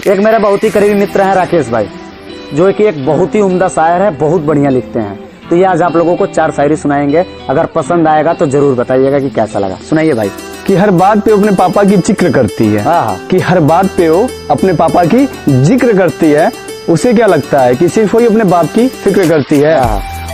एक मेरे बहुत ही करीबी मित्र हैं राकेश भाई, जो कि एक बहुत ही उम्दा शायर है, बहुत बढ़िया लिखते हैं। तो ये आज आप लोगों को 4 शायरी सुनाएंगे। अगर पसंद आएगा तो जरूर बताइएगा कि कैसा लगा। सुनाइए भाई। कि हर बात पे अपने पापा की जिक्र करती है। कि हर बात पे वो अपने पापा की जिक्र करती है। उसे क्या लगता है कि सिर्फ वही अपने बाप की फिक्र करती है।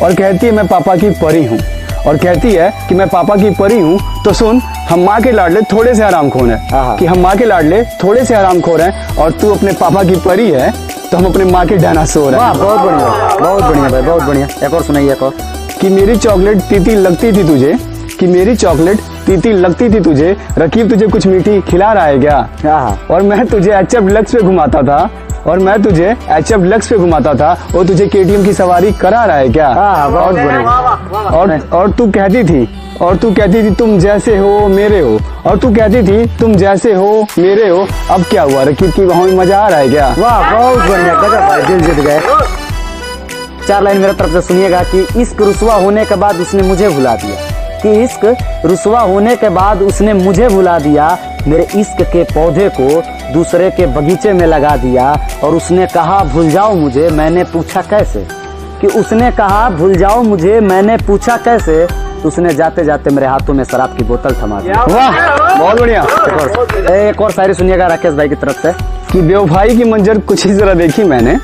और कहती है मैं पापा की परी हूँ। और कहती है कि मैं पापा की परी हूँ। तो सुन, हम माँ के लाडले थोड़े से आरामखोर हैं। कि हम माँ के लाडले थोड़े से आरामखोर हैं और तू अपने पापा की परी है तो हम अपने माँ के डायनासोर हैं। बहुत बढ़िया, बहुत बढ़िया भाई, बहुत बढ़िया। एक और सुनाइए। एक और। कि मेरी चॉकलेट तीती लगती थी तुझे। कि मेरी चॉकलेट तीती लगती थी तुझे। रकीब तुझे कुछ मीठी खिला रहा है क्या? और मैं तुझे HF डीलक्स पे घुमाता था। और मैं तुझे HF डीलक्स पे घुमाता था। और तुझे KTM की सवारी करा रहा है क्या? बहुत बढ़िया। और तू कहती थी तुम जैसे हो मेरे हो। और तू कहती थी तुम जैसे हो मेरे हो। अब क्या हुआ, रकीब की बाहों में मजा आ रहा है क्या? वाह, बहुत बढ़िया, गजब भाई, दिल जीत गए। 4 लाइन मेरे तरफ से सुनिएगा। कि इश्क रुसवा होने के बाद उसने मुझे भुला दिया। कि इश्क रुसवा होने के बाद उसने मुझे भुला दिया। मेरे इश्क के पौधे को दूसरे के बगीचे में लगा दिया। और उसने कहा भूल जाओ मुझे, मैंने पूछा कैसे। कि उसने कहा भूल जाओ मुझे, मैंने पूछा कैसे। तो उसने जाते जाते मेरे हाथों में शराब की बोतल थमा दी। वाह, बहुत बढ़िया। एक और शायरी सुनिएगा राकेश भाई की तरफ से। कि बेवफाई की मंजर कुछ इस तरह देखी मैंने।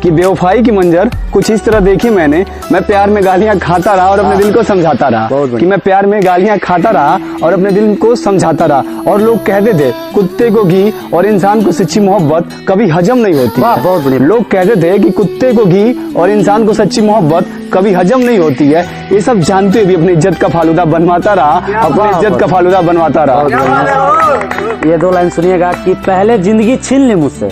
कि बेवफाई की मंजर कुछ इस तरह देखी मैंने। मैं प्यार में गालियां खाता रहा और अपने दिल को समझाता रहा। कि मैं प्यार में गालियां खाता रहा और अपने दिल को समझाता रहा। और लोग कहते थे कुत्ते को घी और इंसान को सच्ची मोहब्बत कभी हजम नहीं होती। बहुत बढ़िया। लोग कहते थे कि कुत्ते को घी और इंसान को सच्ची मोहब्बत कभी हजम नहीं होती है। ये सब जानते हुए भी अपनी इज्जत का फालूदा बनवाता रहा। अपनी इज्जत का फालूदा बनवाता रहा। ये 2 लाइन सुनिएगा। कि पहले जिंदगी छीन ली मुझसे।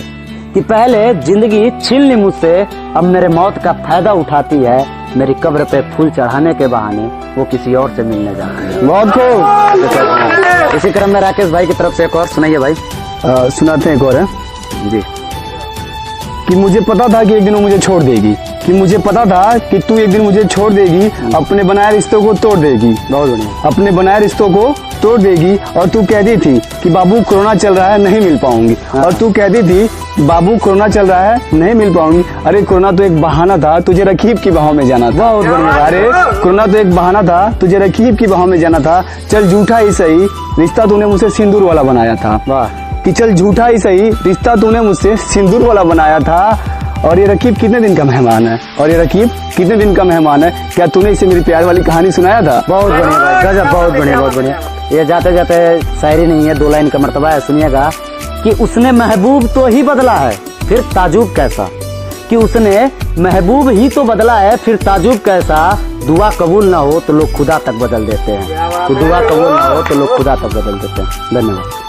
कि पहले जिंदगी छीन ली मुझसे। अब मेरे मौत का फायदा उठाती है। मेरी कब्र पे फूल चढ़ाने के बहाने वो किसी और से मिलने जाती है। बहुत खूब। इसी क्रम में राकेश भाई की तरफ से एक और सुनाइए भाई। सुनाते हैं एक और है जी। कि मुझे पता था कि एक दिन वो मुझे छोड़ देगी। कि मुझे पता था कि तू एक दिन मुझे छोड़ देगी। अपने बनाए रिश्तों को तोड़ देगी। बहुत बढ़िया। अपने बनाए रिश्तों को तोड़ देगी। और तू कहती थी कि बाबू कोरोना चल रहा है नहीं मिल पाऊंगी। और तू कहती थी बाबू कोरोना चल रहा है नहीं मिल पाऊंगी। अरे कोरोना तो एक बहाना था, तुझे रकीब की बाहों में जाना था। बहुत बढ़िया। अरे कोरोना तो एक बहाना था, तुझे रकीब की बाहों में जाना था। चल झूठा ही सही, रिश्ता तूने मुझसे सिंदूर वाला बनाया था। कि चल झूठा ही सही, रिश्ता तूने मुझसे सिंदूर वाला बनाया था। और ये रकीब कितने दिन का मेहमान है? और ये रकीब कितने दिन का मेहमान है? क्या तूने इसे मेरी प्यार वाली कहानी सुनाया था? बहुत बढ़िया भाई, गजब, बहुत बढ़िया, बहुत बढ़िया। ये जाते जाते शायरी नहीं है, 2 लाइन का मर्तबा है। सुनिएगा। कि उसने महबूब तो ही बदला है फिर ताजुब कैसा। कि उसने महबूब ही तो बदला है फिर ताजुब कैसा। दुआ कबूल ना हो तो लोग खुदा तक बदल देते हैं। तो दुआ कबूल ना हो तो लोग खुदा तक बदल देते हैं। धन्यवाद।